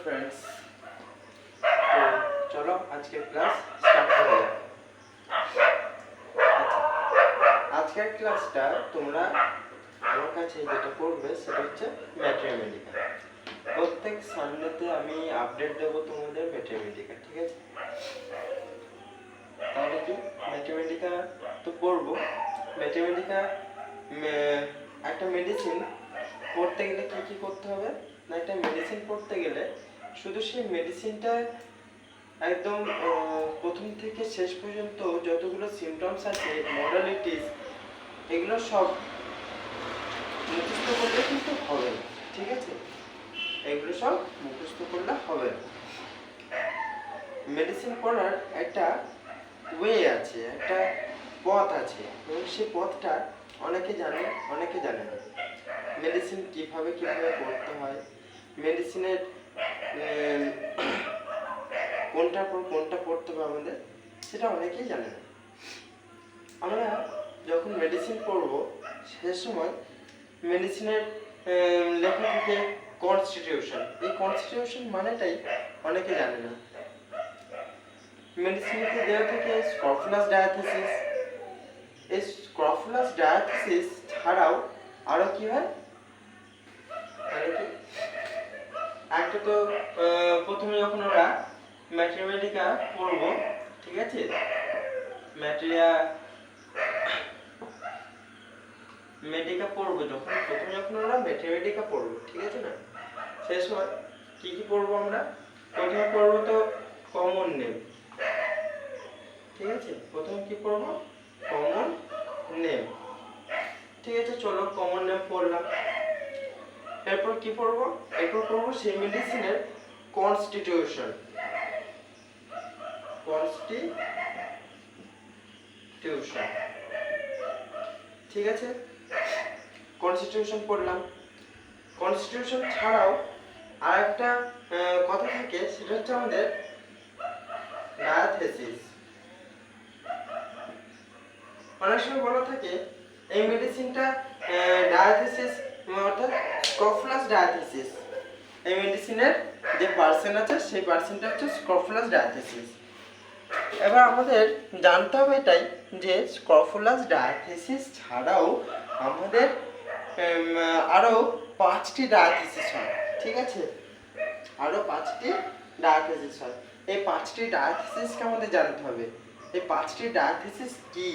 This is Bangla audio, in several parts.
फ्रेंड्स, तो चलो आज के क्लास स्टार्ट करा जाए। আজকের ক্লাসটা তোমরা আমার কাছে যেটা করবে সেটা হচ্ছে ম্যাথমেটিকা। প্রত্যেক সানডেতে আমি আপডেট দেব তোমাদের ম্যাথমেটিকা, ঠিক আছে? তাহলে কি ম্যাথমেটিকা তো পড়বো। ম্যাথমেটিকা একটা মেডিসিন পড়তে গেলে কি কি করতে হবে না, একটা মেডিসিন পড়তে গেলে শুধু সেই মেডিসিনটা একদম প্রথম থেকে শেষ পর্যন্ত যতগুলো সিমটমস আছে, মডালিটিস, এগুলো সব মুখস্থ করলে কিন্তু হবে না, ঠিক আছে? এগুলো সব মুখস্থ করলে হবে না। মেডিসিন পড়ার একটা ওয়ে আছে, একটা পথ আছে, এবং সেই পথটা অনেকে জানে অনেকে জানে না। মেডিসিন কিভাবে পড়তে হয়, মেডিসিনের কোনটার পর কোনটা পড়তে হবে আমাদের, সেটা অনেকেই জানে না। আমরা যখন মেডিসিন পড়ব সে সময় মেডিসিনের লেখা থাকে কনস্টিটিউশন। এই কনস্টিটিউশন মানেটাই অনেকে জানে না। মেডিসিনেতে দেওয়া থাকে স্ক্রফুলাস ডায়াথেসিস। এই স্ক্রফুলাস ডায়াথেসিস ছাড়াও আরো কি হয়, একটা তো প্রথমে যখন আমরা ম্যাথমেটিকা পড়ব, ঠিক আছে, মেডিকা পড়বো, যখন আমরা ম্যাথমেটিকা পড়বো, ঠিক আছে না? সেই সময় কি কি পড়বো আমরা? প্রথমে পড়বো তো কমন নেম, ঠিক আছে? প্রথমে কি পড়বো? কমন নেম, ঠিক আছে। চলো কমন নেম পড়লাম। এরপর কি পড়বো? এরপর পড়বো সেই মেডিসিনের কনস্টিটিউশন। ঠিক আছে, কনস্টিটিউশন পড়লাম। কনস্টিটিউশন ছাড়াও আরেকটা কথা থাকে, সেটা হচ্ছে আমাদের ডায়াথেসিস। অনেক সময় বলা থাকে এই মেডিসিনটা ডায়াথেসিস, অর্থাৎ স্ক্রফুলাস ডায়াথেসিস। এই মেডিসিনের যে পার্সেন্ট আছে সেই পার্সেন্টটা হচ্ছে স্ক্রফুলাস ডায়াথেসিস। এবার আমাদের জানতে হবে এটাই যে স্ক্রফুলাস ডায়াথেসিস ছাড়াও আমাদের আরো 5টি ডায়াথেসিস হয়, ঠিক আছে? আরো 5টি ডায়াথেসিস হয়। এই 5টি ডায়াথেসিসকে আমাদের জানতে হবে। এই 5টি ডায়াথেসিস কি,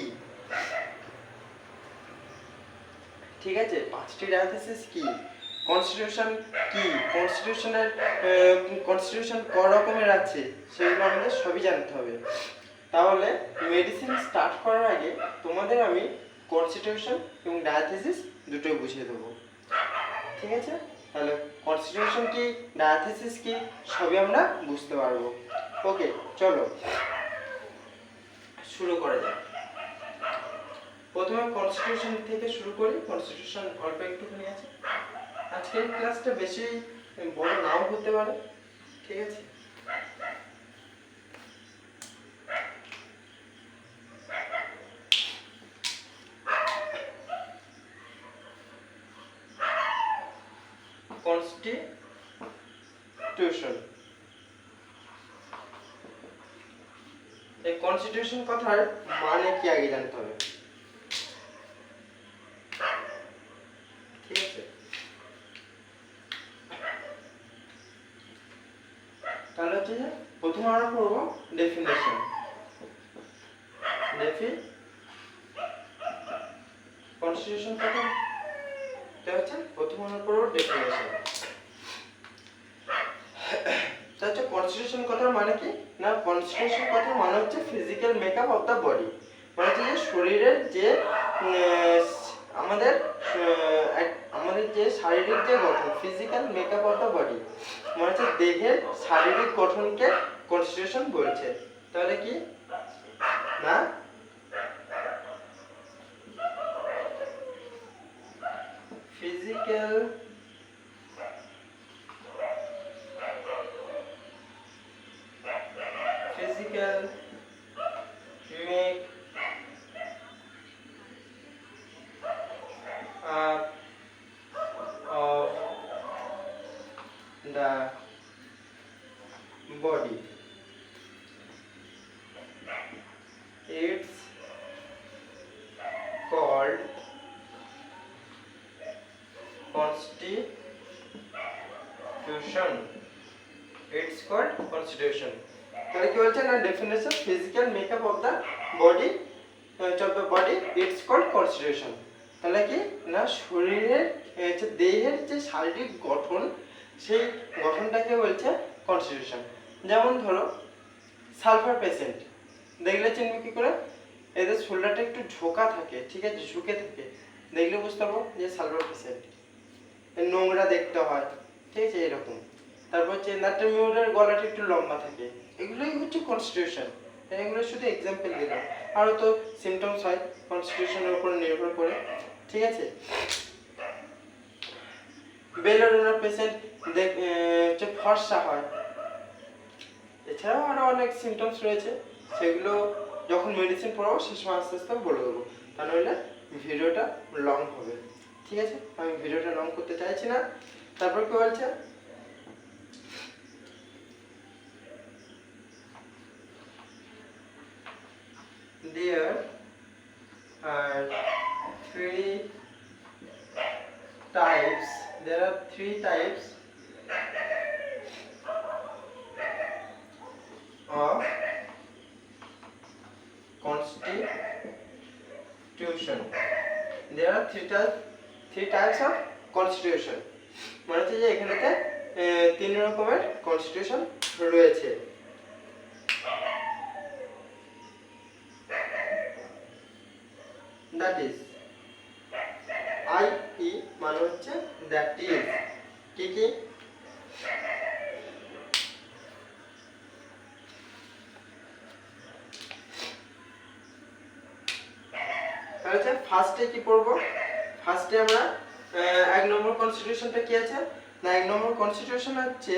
ঠিক আছে? 5টি ডায়াথেসিস কি, কনস্টিটিউশন কি, কনস্টিটিউশন ক রকমের আছে, সেগুলো আমাদের সবই জানতে হবে। তাহলে মেডিসিন স্টার্ট করার আগে তোমাদের আমি কনস্টিটিউশন এবং ডায়াথেসিস দুটোই বুঝিয়ে দেবো, ঠিক আছে? তাহলে কনস্টিটিউশন কি, ডায়াথেসিস কি, সবই আমরা বুঝতে পারবো। ওকে, চলো শুরু করা যাক। প্রথমে কনস্টিটিউশন থেকে শুরু করি। কনস্টিটিউশন অল্প একটুখানি আছে, আজকের ক্লাসটা বেশি বড় নাও হতে পারে, ঠিক আছে? কনস্টিটিউশন, এই কনস্টিটিউশন কথার মানে কি আগে জানতে হবে, ঠিক আছে? তাহলে হচ্ছে যে প্রথমে আমরা পড়বো ডেফিনেশন। কনস্টিটিউশন কথা হচ্ছে প্রথমে আমরা পড়বো ডেফিনেশন। আচ্ছা, কনস্টিটিউশন কথার মানে কি না, কনস্টিটিউশন কথার মানে হচ্ছে physical makeup of the body. মানে হচ্ছে যে শরীরের যে আমাদের যে শারীরিক যে গঠন, physical makeup of the body, মানে হচ্ছে দেহের শারীরিক গঠনকে কনস্টিটিউশন বলছে। তাহলে কি না, physical make up of the body. It's called constitution. It's called constitution. তাহলে কি বলছে না definition physical makeup of the body it's called constitution. তাহলে কি না শরীরের যে দেহের যে শারীরিক গঠন সেই গঠনটাকে বলছে কনস্টিটিউশন। যেমন ধরো সালফার পেশেন্ট দেখলে চিনবে কি করে, এদের শোল্ডারটা একটু ঝোঁকা থাকে, ঠিক আছে, ঝুঁকে থাকে, দেখলে বুঝতে পারবো যে সালফার পেশেন্ট। নোংরা দেখতে হয়, ঠিক আছে, এরকম। তারপর হচ্ছে নাট্যমিউরের গলাটা একটু লম্বা থাকে, এগুলোই হচ্ছে কনস্টিটিউশন। এগুলো শুধু এক্সাম্পল দিলাম, আরও তো সিমটমস হয় কনস্টিটিউশনের উপর নির্ভর করে, ঠিক আছে। বেলোডোনার পেশেন্ট হচ্ছে ফর্সা হয়। এছাড়াও আরও অনেক সিমটমস রয়েছে, সেগুলো যখন মেডিসিন পড়াবো সে সময় আস্তে আস্তে বলে দেবো, তা নইলে ভিডিওটা লং হবে, ঠিক আছে। আমি ভিডিওটা লং করতে চাইছি না। তারপর কি বলছে, there are three types of constitution. There are three types of constitution. মানে হচ্ছে যে এখানেতে তিন রকমের কনস্টিটিউশন রয়েছে। That is, I-E মানে হচ্ছে that is, কি কি? তাহলে ফার্স্টে কি পড়বো? ফার্স্টে আমরা এক নম্বর কনস্টিটিউশনটা কি আছে না, এক নম্বর কনস্টিটিউশন হচ্ছে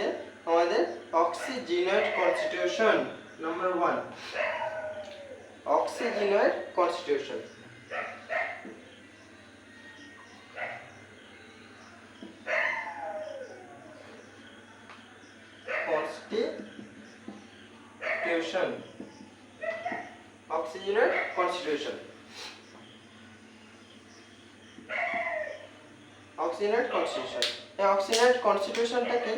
আমাদের oxygenoid constitution. Number 1 oxygenoid constitution. Oxygenoid constitution. Oxygenoid constitution, এই অক্সিজেনয়েড কনস্টিটিউশনটা কি?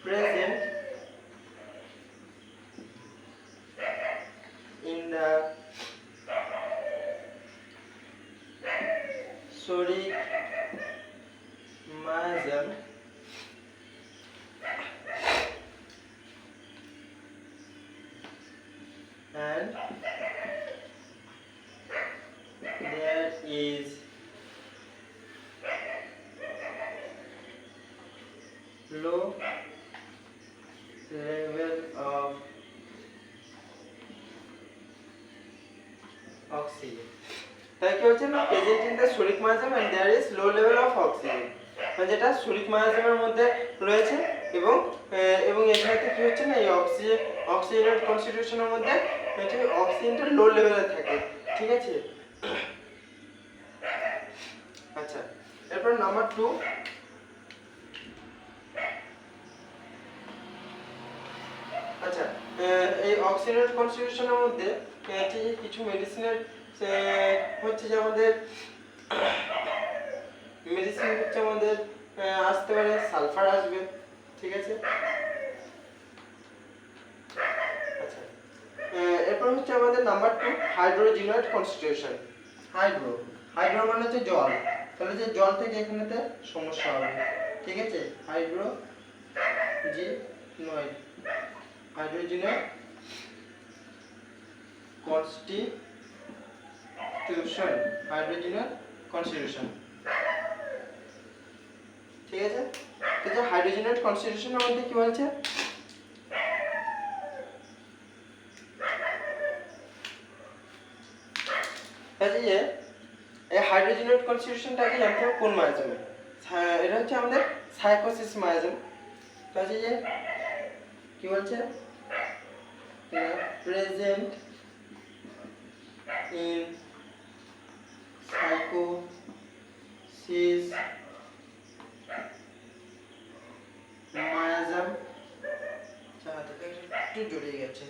Present in the sodic miasm and there is low level of oxygen. তাই কি হচ্ছে না present in the solid miasm and there is low level of oxygen, মানে যেটা সলিড মায়াজমের মধ্যে রয়েছে এবং এখানে কি হচ্ছে না এই অক্সিজেনের কনস্টিটিউশনের মধ্যে হচ্ছে অক্সিজেনটা লো লেভেলে থাকে, ঠিক আছে। আচ্ছা, এরপর নাম্বার 2 আচ্ছা, এই অক্সিজেনের কনস্টিটিউশনের মধ্যে কিছু মেডিসিনের হচ্ছে যে আমাদের মেডিসিন হচ্ছে আমাদের আসতে পারে সালফার আসবে, ঠিক আছে। আচ্ছা, এরপর হচ্ছে আমাদের নাম্বার 2 হাইড্রোজেনয়েড কনস্টিটিউশন। হাইড্রো মানে হচ্ছে জল, তাহলে যে জল থেকে এখানেতে সমস্যা হবে, ঠিক আছে। হাইড্রোজেনয়েড কনস্টিটিউশন, ঠিক আছে। তো যে হাইড্রোজেনয়েড কনস্টিটিউশনের মধ্যে কি বলছে, যে এই হাইড্রোজেনয়েড কনস্টিটিউশনটাকে জানতে হবে কোন মায়াজমে। এটা হচ্ছে আমাদের সাইকোসিস মায়াজম। তাহলে যে কি বলছে, প্রেজেন্ট ইন সাইকোসিস মায়াজম একটু জড়িয়ে গেছে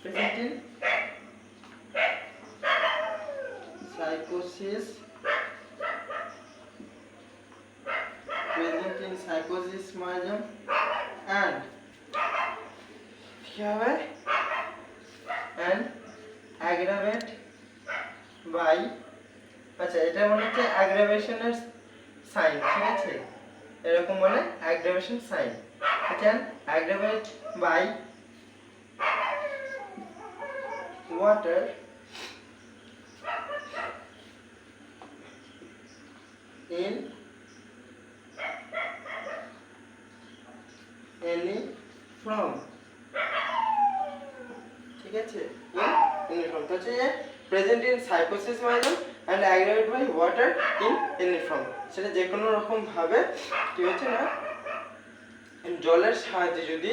প্রেজেন্টিং সাইকোসিস মায়াজম and क्या है and aggravate by আচ্ছা এটা মনে হচ্ছে অ্যাগ্রাভেশনের সাইন ঠিক আছে এরকম বলে অ্যাগ্রাভেশন সাইন আচ্ছা aggravate by water in any from ঠিক আছে in from তো হচ্ছে present in psychosis মাইজম and aggravate by water in any from সেটা যে কোনো রকম ভাবে কি হচ্ছে না জলের সাহায্যে যদি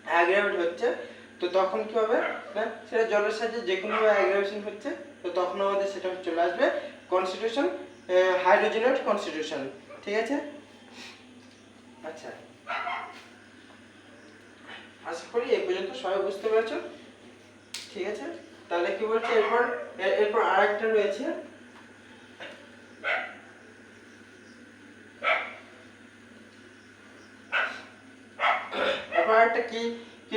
অ্যাগ্রাভেট হচ্ছে তো তখন কি হবে না সেটা জলের সাহায্যে যে কোনো অ্যাগ্রাভেশন হচ্ছে তো তখন আমাদের সেটা চলে আসবে কনস্টিটিউশন হাইড্রোজেনেট কনস্টিটিউশন ঠিক আছে আচ্ছা আশা করি এই পর্যন্ত সবাই বুঝতে পেরেছো ঠিক আছে তাহলে কি বলছে এরপর আরেকটা রয়েছে এরপর আরেকটা কি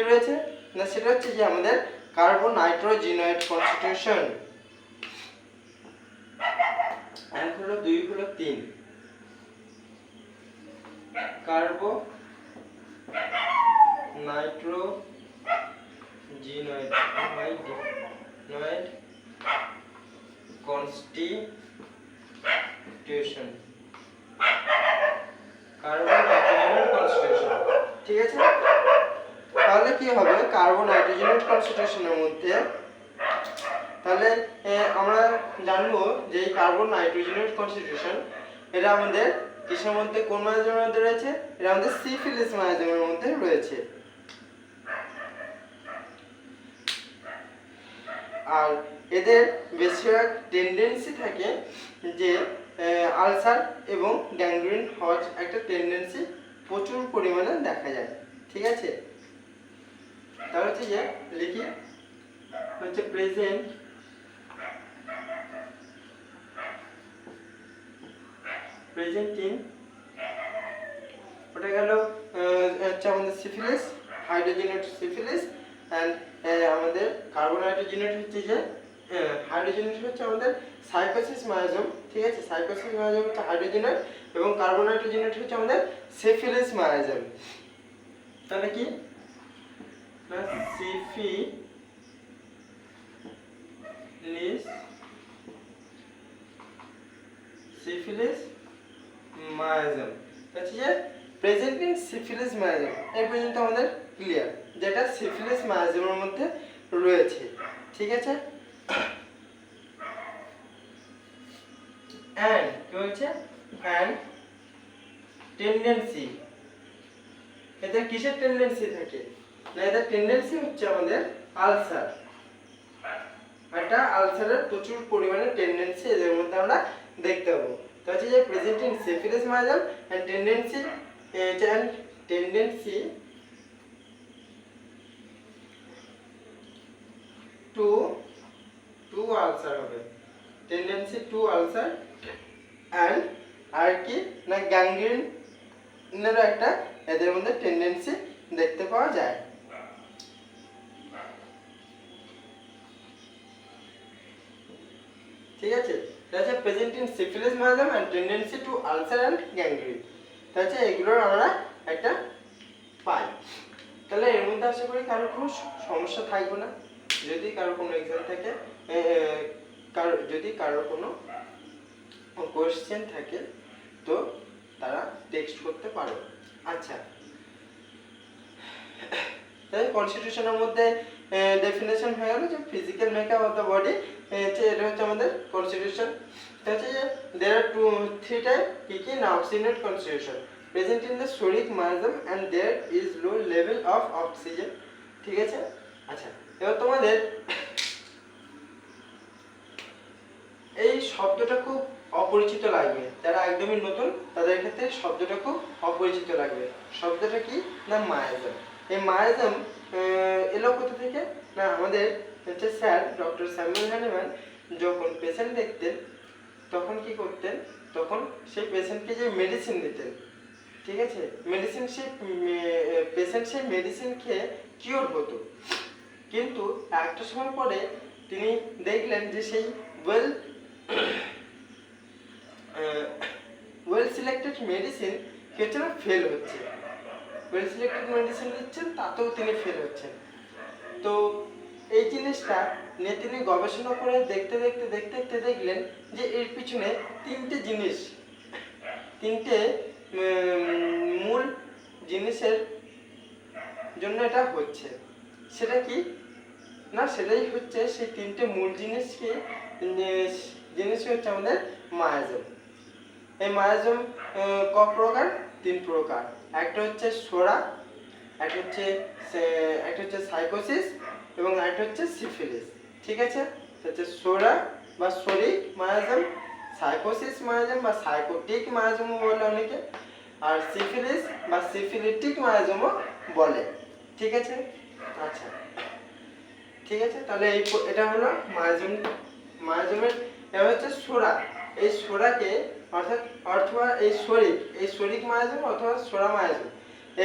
রয়েছে না সেটা হচ্ছে যে আমাদের কার্বন নাইট্রোজেনেট কনস্টিটিউশন 1 হলো 2 হলো 3 কার্বো নাইট্রোজেনেট কনস্টিটিউশন কার্বন নাইট্রোজেনেট কনস্টিটিউশন ঠিক আছে তাহলে কি হবে কার্বন নাইট্রোজেনেট কনস্টিটিউশনের মধ্যে তাহলে আমরা জানবো যে কার্বন নাইট্রোজেনেট কনস্টিটিউশন এটা আমাদের কিসের মধ্যে কোন মায়াজমের মধ্যে রয়েছে এটা আমাদের সিফিলিস মায়াজমের মধ্যে রয়েছে আর এদের বেশিরভাগ টেন্ডেন্সি থাকে যে আলসার এবং গ্যাংগ্রিন হওয়ার একটা টেন্ডেন্সি প্রচুর পরিমাণে দেখা যায় ঠিক আছে তাহলে হচ্ছে যে লিখি হচ্ছে প্রেজেন্ট ইন ওটা গেল হচ্ছে আমাদের সিফিলিস হাইড্রোজেনেট সিফিলিস এন্ড আমাদের কার্বন নাইট্রোজেনেট হচ্ছে যে হাইড্রোজেনেট হচ্ছে আমাদের সাইকোসিস মায়াজম ঠিক আছে সাইকোসিস মায়াজম হচ্ছে হাইড্রোজেনেট এবং কার্বন নাইট্রোজেনেট হচ্ছে আমাদের সিফিলিস মায়াজম তাহলে কি না সিফিলিস মায়াজম হচ্ছে যে প্রেজেন্ট ইন সিফিলিস মায়াজম এই পর্যন্ত আমাদের ক্লিয়ার যেটা সিফিলিস মায়াজমের মধ্যে রয়েছে ঠিক আছে এন্ড কি হচ্ছে এন্ড টেন্ডেন্সি এদের কিসের টেন্ডেন্সি থাকে না এদের টেন্ডেন্সি হচ্ছে আমাদের আলসার এটা আলসারের প্রচুর পরিমাণে টেন্ডেন্সি এদের মধ্যে আমরা দেখতে পাবো তো হচ্ছে যে present in syphilis miasm and tendency to ulcer হবে টেন্ডেন্সি টু আলসার এন্ড আর কি না গ্যাংগ্রিন এর একটা এদের মধ্যে টেন্ডেন্সি দেখতে পাওয়া যায় ঠিক আছে that's a present in syphilis maladam and tendency to ulcer and gangrene তাহলে এগুলোর আমরা একটা পাই তাহলে এর মধ্যে আশা করি কারো কোনো সমস্যা থাকবে না যদি কারো কোনো एग्जाम থাকে যদি কারো কোনো কোশ্চেন থাকে তো তারা টেক্সট করতে পারো আচ্ছা তাই কনস্টিটিউশনের মধ্যে ডেফিনেশন হয়ে গেল যে physical makeup of the body এটা হচ্ছে আমাদের কনস্টিটিউশন এটা হচ্ছে যে देयर आर থ্রি টাইপ কি না oxygenoid constitution present in the sycotic miasm and there is low level of oxygen ঠিক আছে আচ্ছা এবার তোমাদের শব্দটা খুব অপরিচিত লাগবে, যারা একদমই নতুন তাদের ক্ষেত্রে শব্দটা খুব অপরিচিত লাগবে। শব্দটা কি না মায়াজম। এই মায়াজম এলো কোথা থেকে না আমাদের হচ্ছে স্যার ডক্টর স্যামুয়েল হ্যানিম্যান যখন পেশেন্ট দেখতেন তখন কি করতেন, তখন সেই পেশেন্টকে যে মেডিসিন দিতেন, ঠিক আছে, মেডিসিন সেই পেশেন্ট সেই মেডিসিন খেয়ে কিওর হতো, কিন্তু একটা সময় পরে তিনি দেখলেন যে সেই ওয়েল সিলেক্টেড মেডিসিন কি হচ্ছে না ফেল হচ্ছে, ওয়েল সিলেক্টেড মেডিসিন দিচ্ছেন তাতেও তিনি ফেল হচ্ছেন। তো এই জিনিসটা নিয়ে তিনি গবেষণা করে দেখতে দেখতে দেখতে দেখতে দেখলেন যে এর পিছনে তিনটে মূল জিনিসের জন্য এটা হচ্ছে। সেটা কি না সেটাই হচ্ছে সেই তিনটে মূল জিনিসকে হচ্ছে আমাদের মায়াজম। এই মায়াজম ক প্রকার, 3 প্রকার। একটা হচ্ছে সোরা, একটা হচ্ছে সাইকোসিস এবং একটা হচ্ছে সিফিলিস। ঠিক আছে, হচ্ছে সোরা বা শরিক মায়াজম, সাইকোসিস মায়াজম বা সাইকোটিক মায়াজম বলে অনেকে, আর সিফিলিস বা সিফিলিটিক মায়াজমও বলে। ঠিক আছে, আচ্ছা ঠিক আছে, তাহলে এটা হলো মায়াজমের এবার হচ্ছে সোরা। এই সোরাকে অথবা এই শরিক মায়াজম অথবা সোরা মায়াজম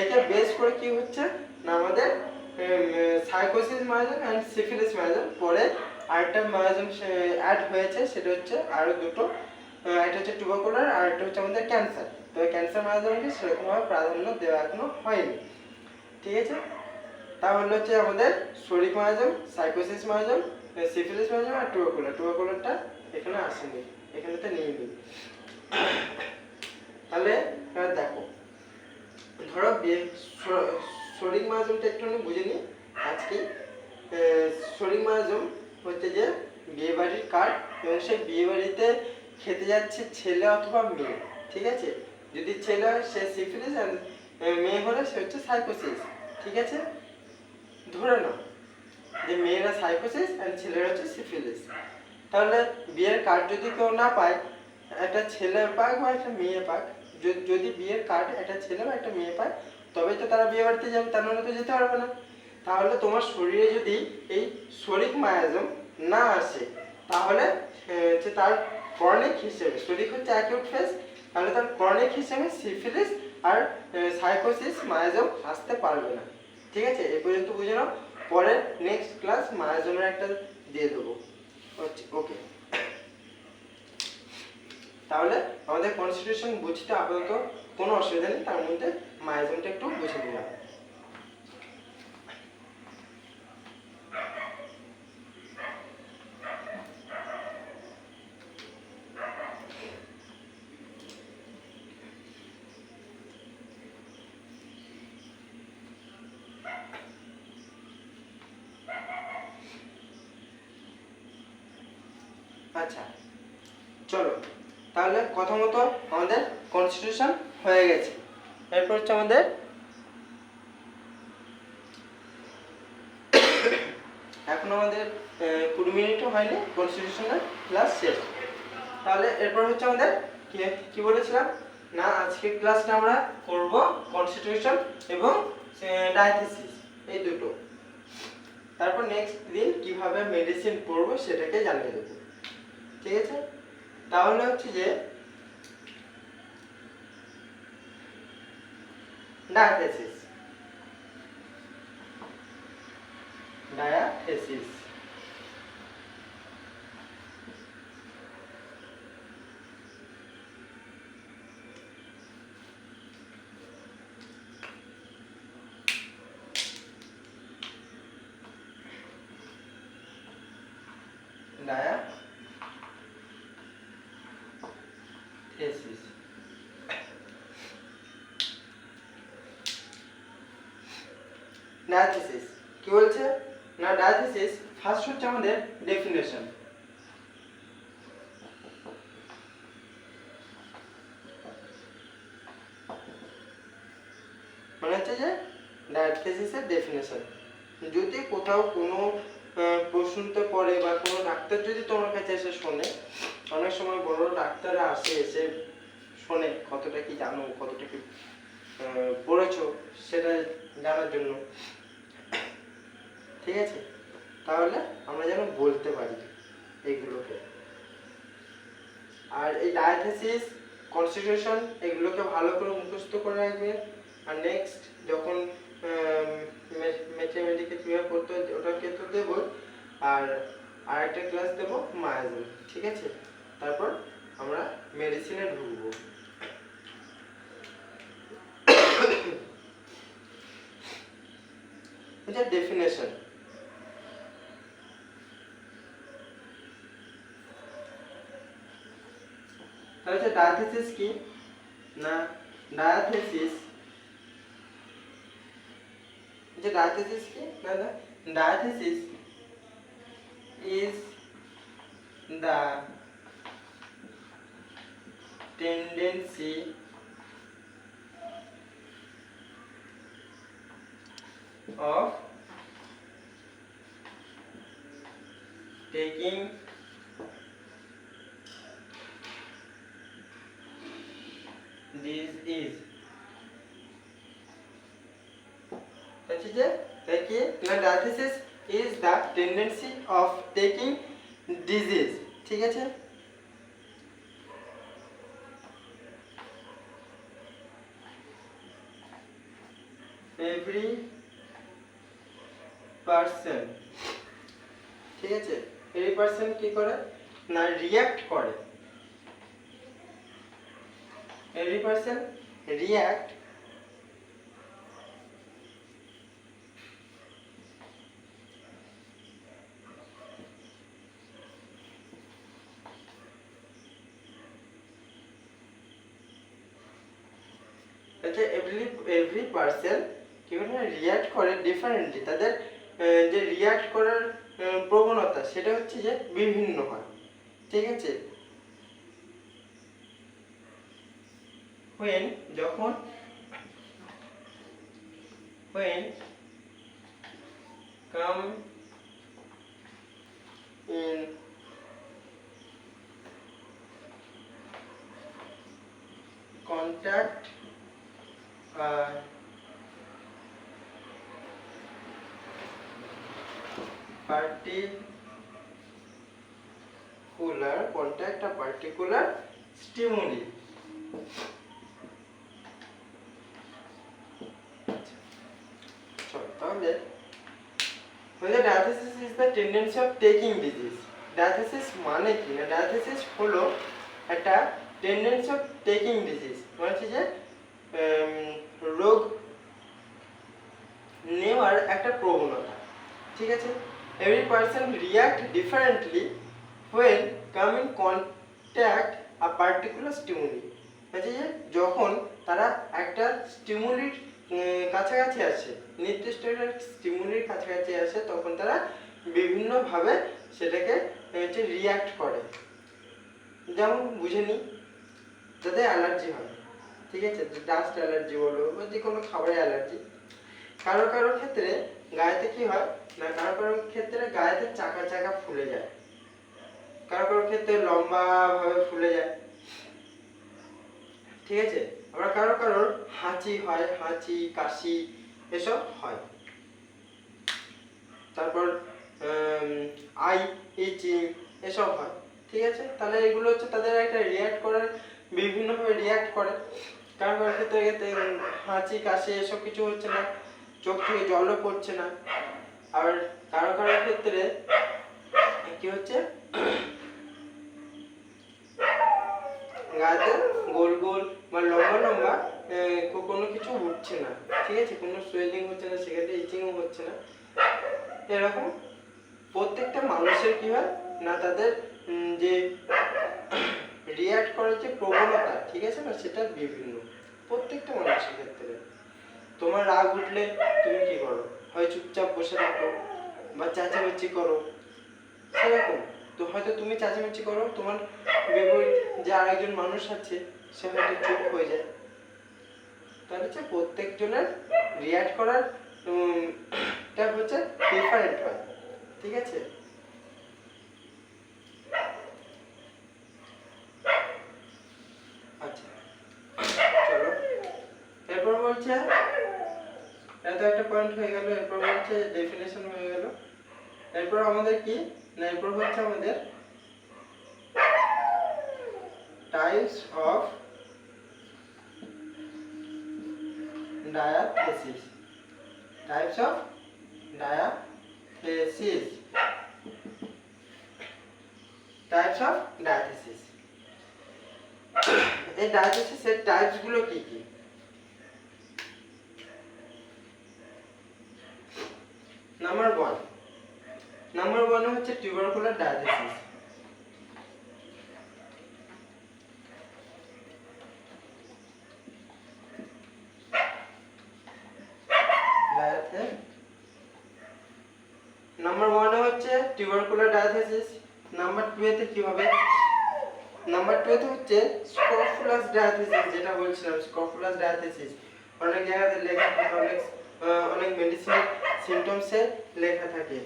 একে বেস করে কি হচ্ছে না আমাদের সাইকোসিস মায়াজম এন্ড সিফিলিস মায়াজম। পরে আরেকটা মায়াজম অ্যাড হয়েছে, সেটা হচ্ছে আরো দুটো, একটা হচ্ছে টিউবারকুলার আর একটা হচ্ছে আমাদের ক্যান্সার। তো ক্যান্সার মায়াজমকে সেরকমভাবে প্রাধান্য দেওয়া এখনো হয়নি। ঠিক আছে, তাহলে হচ্ছে আমাদের শরিক মায়াজম, সাইকোসিস মায়াজম, সিফিলিস মায়াজম আর টিউবারকুলারটা এখানে আসেনি, এখানেতে নিয়ে নিই। তাহলে দেখো, ধরো শরিক মায়াজমটা একটু বুঝে নিই আজকে। শরিক মায়াজম হচ্ছে যে বিয়ে বাড়ির কার্ড, এবং সেই বিয়ে বাড়িতে খেতে যাচ্ছে ছেলে অথবা মেয়ে। ঠিক আছে, যদি ছেলে হয় সে সিফিলিস আর মেয়ে হলে সে হচ্ছে সাইকোসিস। ঠিক আছে, ধরে নাও যে মেয়েরা সাইকোসিস আর ছেলেরা হচ্ছে সিফিলিস। তাহলে বিয়ের কার্ড যদি কেউ না পায়, একটা ছেলে পাক বা একটা মেয়ে পাক, যদি বিয়ের কার্ড একটা ছেলে বা একটা মেয়ে পায় তবেই তো তারা বিয়ে বাড়িতে যাবে, তার মানে তো যেতে পারবে না। তাহলে তোমার শরীরে যদি এই শরিক মায়াজম না আসে তাহলে হচ্ছে তার কর্নিক হিসেবে, শরিক হচ্ছে অ্যাকিউট ফেজ, তাহলে তার কর্নিক হিসেবে সিফিলিস আর সাইকোসিস মায়াজম আসতে পারবে না। ঠিক আছে, এই পর্যন্ত বুঝে নাও। পরে নেক্সট ক্লাস মায়াজমের একটা দিয়ে দেবো। ওকে, তাহলে আমাদের কনস্টিটিউশন বুঝতে আপাতত কোনো অসুবিধা নেই, তার মধ্যে মায়াজমটা একটু বুঝে নিলাম। আচ্ছা চলো, তাহলে কথা মতো আমাদের কনস্টিটিউশন হয়ে গেছে। এরপর হচ্ছে আমাদের এখন আমাদের 20 মিনিটও হয়নি, কনস্টিটিউশনের ক্লাস শেষ। তাহলে এরপর হচ্ছে আমাদের কি বলেছিলাম না আজকের ক্লাসটা আমরা করব কনস্টিটিউশন এবং ডায়াথিসিস এই দুটো। তারপর নেক্সট দিন কিভাবে মেডিসিন পড়বো সেটাকে জানিয়ে দেবো। ঠিক আছে, তাহলে হচ্ছে যে ডায়াথিসিস ডায়াথিসিস কি বলছে না, ডায়াথিসিস ফার্স্ট হচ্ছে আমাদের ডেফিনেশন। মানে হচ্ছে যে ডায়াথিসিসের ডেফিনেশন। যদি কোথাও কোনো প্রশ্নতে পড়ে বা কোনো ডাক্তার যদি তোমার কাছে এসে শোনে, অনেক সময় বড় ডাক্তাররা আসে, এসে শোনে কতটা কি জানো, কতটা কি পড়েছো সেটা জানার জন্য, ঠিক আছে? তাহলে আমরা যেন বলতে পারি এইগুলোকে। আর এই ডায়াথেসিস, কনস্টিটিউশন এগুলোকে ভালো করে মুখস্থ করে রাখবে। আর নেক্সট যখন ম্যাথমেটিক্যাল কিভাবে করতে হয় ওটাকে তো দেবো, আর আরেকটা ক্লাস দেবো মায়াজম, ঠিক আছে? তারপর আমরা মেডিসিনে ঢুকবো। এটা ডেফিনেশন। তাহলে ডায়াথেসিস কি না, ডায়াথেসিস যে ডায়াথেসিস কি না, diathesis is the tendency of taking disease, diathesis is the tendency of taking disease, ঠিক আছে? every person, ঠিক আছে? every person কি করে না রিঅ্যাক্ট করে, every person react আচ্ছা, এভরি পার্সন কি করে রিঅ্যাক্ট করে ডিফারেন্টলি, তাদের যে রিঅ্যাক্ট করার প্রবণতা সেটা হচ্ছে যে বিভিন্ন হয়, ঠিক আছে? when যখন when come in contact particular stimuli, তাহলে diathesis is the tendency of taking disease. diathesis মানে কি না, diathesis হলো একটা tendency of taking disease, মানে হচ্ছে যে রোগ নেওয়ার একটা প্রবণতা, ঠিক আছে? every person react differently when come in contact a particular stimuli, মানে যে যখন তারা একটা স্টিমুলির কাছাকাছি আসে, নির্দিষ্ট একটা স্টিমুলির কাছাকাছি আসে, তখন তারা বিভিন্নভাবে সেটাকে রিঅ্যাক্ট করে। যেমন বুঝে নিই, যাদের অ্যালার্জি হয়, ঠিক আছে, ডাস্ট অ্যালার্জি বলো বা যে কোনো খাবারের অ্যালার্জি, কারো কারো ক্ষেত্রে গায়েতে কি হয় না, কারো কারো ক্ষেত্রে গায়েতে চাকা চাকা ফুলে যায়, কারো কারো ক্ষেত্রে লম্বা ভাবে ফুলে যায়, ঠিক আছে? আবার কারো কারোর হাঁচি হয়, হাঁচি কাশি এসব হয়। তারপর আই ইচিং এসব হয়, ঠিক আছে? তাহলে এগুলো হচ্ছে তাদের একটা রিঅ্যাক্ট করার, বিভিন্নভাবে রিঅ্যাক্ট করে। কারো কারোর ক্ষেত্রে হাঁচি কাশি এসব কিছু হচ্ছে না, চোখ থেকে জলও পড়ছে না। আর কারো কারোর ক্ষেত্রে কি হচ্ছে, গাতে গোল গোল বা লম্বা লম্বা কোনো কিছু উঠছে না, ঠিক আছে, কোনো সোয়েলিং হচ্ছে না, সেক্ষেত্রে ইচিংও হচ্ছে না। এরকম প্রত্যেকটা মানুষের কি হয় না, তাদের যে রিঅ্যাক্ট করার যে প্রবণতা, ঠিক আছে না, সেটা বিভিন্ন প্রত্যেকটা মানুষের ক্ষেত্রে। তোমার রাগ উঠলে তুমি কি করো, হয় চুপচাপ বসে থাকো বা চেঁচামেচি করো, সেরকম তো হয়তো তুমি চেঁচামেচি করো, তোমার বিপরীত যে আরেকজন মানুষ আছে সে হয়তো চুপ হয়ে যায়। তাহলে হচ্ছে প্রত্যেকজনের রিঅ্যাক্ট করার হচ্ছে ডিফারেন্ট হয়, ঠিক ঠিক আছে। আচ্ছা চলো এরপর বলছে, এত একটা পয়েন্ট হয়ে গেল, এরপর বলছে ডেফিনেশন হয়ে গেল। এরপর আমাদের কি না, এরপর হচ্ছে আমাদের types of diathesis. Types of diathesis. Types of diathesis. এই ডায়াথেসিসের টাইপস গুলো কি কি? নাম্বার ওয়ান হচ্ছে টিউবারকুলার ডায়াথেসিস। নাম্বার ওয়ানে হচ্ছে টিউবারকুলার ডায়াথেসিস। নাম্বার টু এতে কি হবে? নাম্বার টু এতে হচ্ছে স্ক্রোফুলাস ডায়াথেসিস, যেটা বলছিলাম স্ক্রোফুলাস ডায়াথেসিস। অনেক জায়গাতে লেখা থাকে, অনেক মেডিসিনের সিমটমসে লেখা থাকে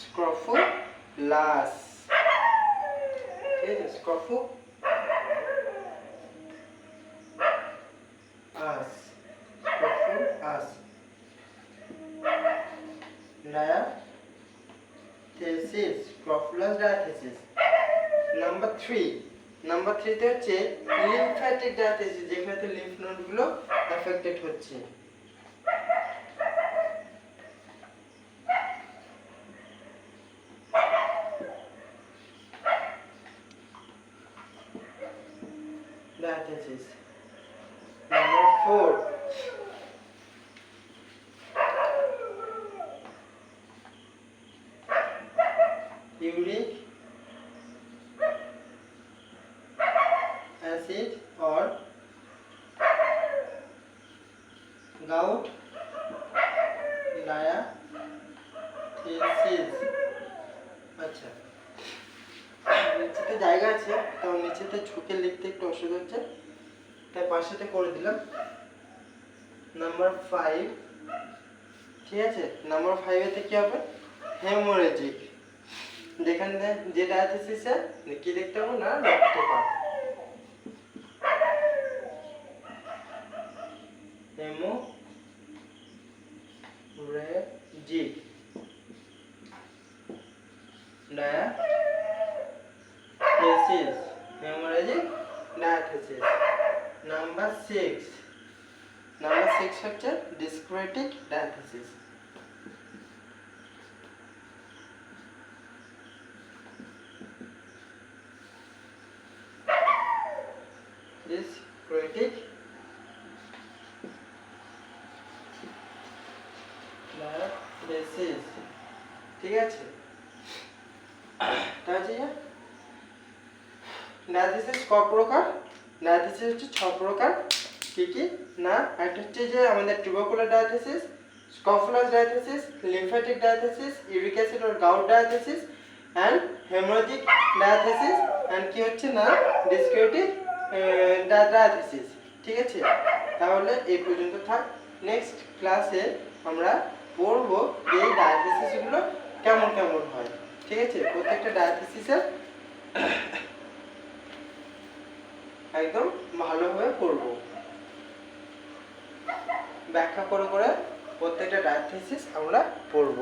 স্ক্রোফুলাস, ঠিক আছে, স্ক্রোফুলাস ডায়াথেসিস, স্ক্রোফুলাস ডায়াথেসিস। নাম্বার থ্রিতে হচ্ছে লিম্ফ্যাটিক ডায়াথেসিস, যেখানে লিম্ফ নোডগুলো এফেক্টেড হচ্ছে। Diathesis. Number 4. Uric acid or gout diathesis. আচ্ছা, নিচেতে জায়গা আছে, তো নিচেতে ঝুঁকে লিখতে একটু অসুবিধা হচ্ছে, তাই পাশেতে করে দিলাম। নাম্বার 5, ঠিক আছে। নাম্বার 5 এতে কি হবে? হেমোরেজিক, যেখানে যে ডায়াথেসিসে কি দেখতে হবে না, রক্তপাত। Haemorrhagic diathesis, haemorrhagic diathesis. Number 6 হচ্ছে ডিসক্রেটিক ডায়াথেসিস। ডিসক্রেটিক ডায়াথেসিস, ঠিক আছে। তাহলে ডায়াথেসিস ক প্রকার? ডায়াথেসিস হচ্ছে 6 প্রকার। কি কি না, একটা হচ্ছে যে আমাদের tubercular diathesis, scrofulous diathesis, lymphatic diathesis, uric acid or gout diathesis and haemorrhagic diathesis and কি হচ্ছে না, ডিসক্রেটিক ডায়াথেসিস, ঠিক আছে। তাহলে এই পর্যন্ত থাক। নেক্সট ক্লাসে আমরা পড়বো যে এই ডায়াথেসিসগুলো কেমন কেমন হয়, ঠিক আছে। প্রত্যেকটা ডায়াথেসিসের একদম ভালোভাবে পড়ব, ব্যাখ্যা করে করে প্রত্যেকটা ডায়াথেসিস আমরা পড়ব।